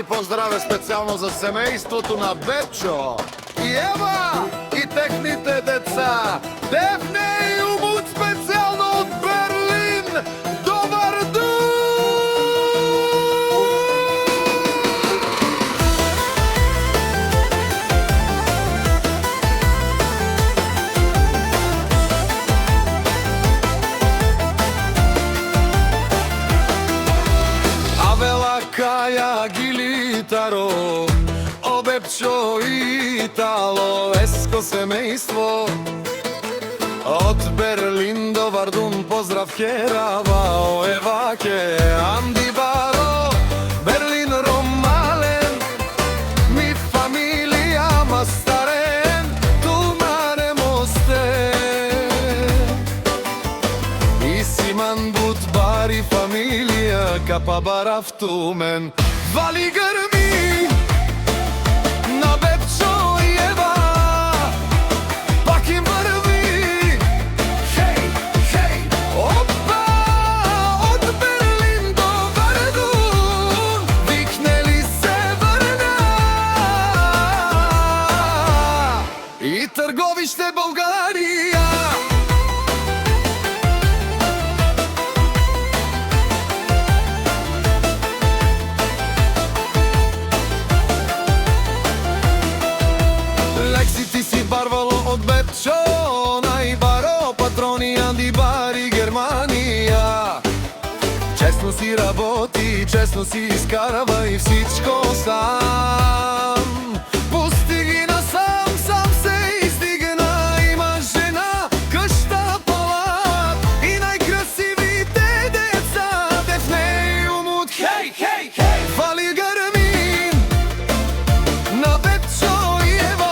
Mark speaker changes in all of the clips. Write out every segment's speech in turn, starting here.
Speaker 1: и поздраве специјално за семејството на Бепчо и Ева и техните деца. Дефне и Умут специјално од Берлин. Добар ден! Авела, Каја, Гилитаро, о Бепчо и Итало, еско семејство. Од Берлин до Вардун поздрав Херава, о Еваке, Анди Баро, Берлин Ромален, ми фамилија Мастарен, Тумаре Мостен. И Симан Бутбари фамилија Капа Барав Тумен. Вали грми на Бепчо и Ева, пак им врви. Хеј, хеј, опа, од Берлин до Вардун, викнели се врна. И Трговиште, Българија. Ти си барвало од Бепчо, најбаро патрони, Анди Бари, Германија. Честно си работи, честно си искарава и всичко сам. Пусти ги насам, сам се издигна, има жена, къща, палат и најкрасивите деца. Дефне и Умут, хеј, хеј, хеј, фали грмин на Бепчо и Ева.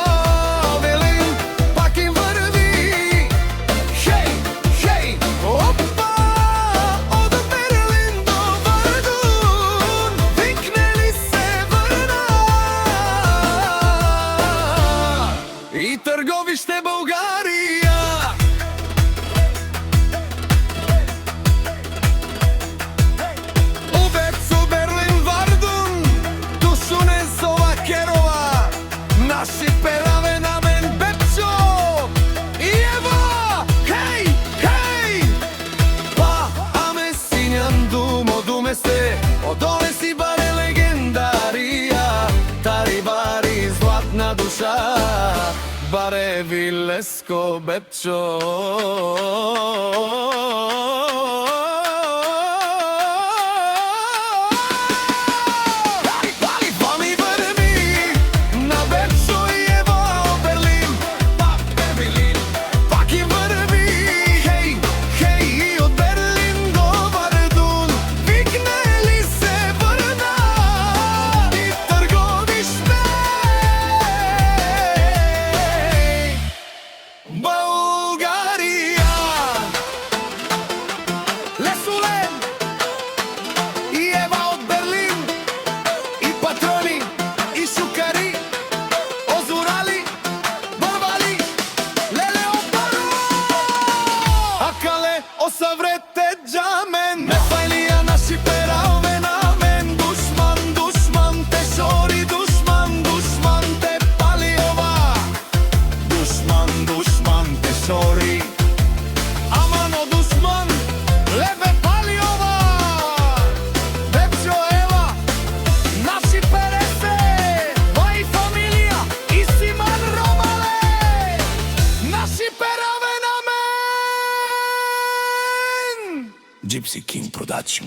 Speaker 1: И Трговиште, Българија. У Бепчо, Берлин, Вардун, Душуне, Зова, Керова, наши пераве на мен Бепчо и Ева. Хеј, хеј, па, аме сињан думо, думе сте, одоле си баре легендарија, тари бари златна душа. Баре Вилеско, Бепчо. Фами врми на Бепчо и Ева, од Берлин, пак Берлин, пак им врми. Хеј, хеј, и од Берлин до Вардун, викнели се врна. И Трговиште, Българија. Лесулен и Ева од Берлин, и патрони, и шукари, озурали, борбали, леле опаро. Акале, осаврете джамен, не фајлија наши пераве на мен. Душман, душман, те шори, душман, душман, те пали ова. Душман, душман, те шори, амано душман, лепе пали ова. Бепчо, Ева, наши пересе, мои фамилија и Симан Ромале, наши пераве на мен. Gypsy King Production.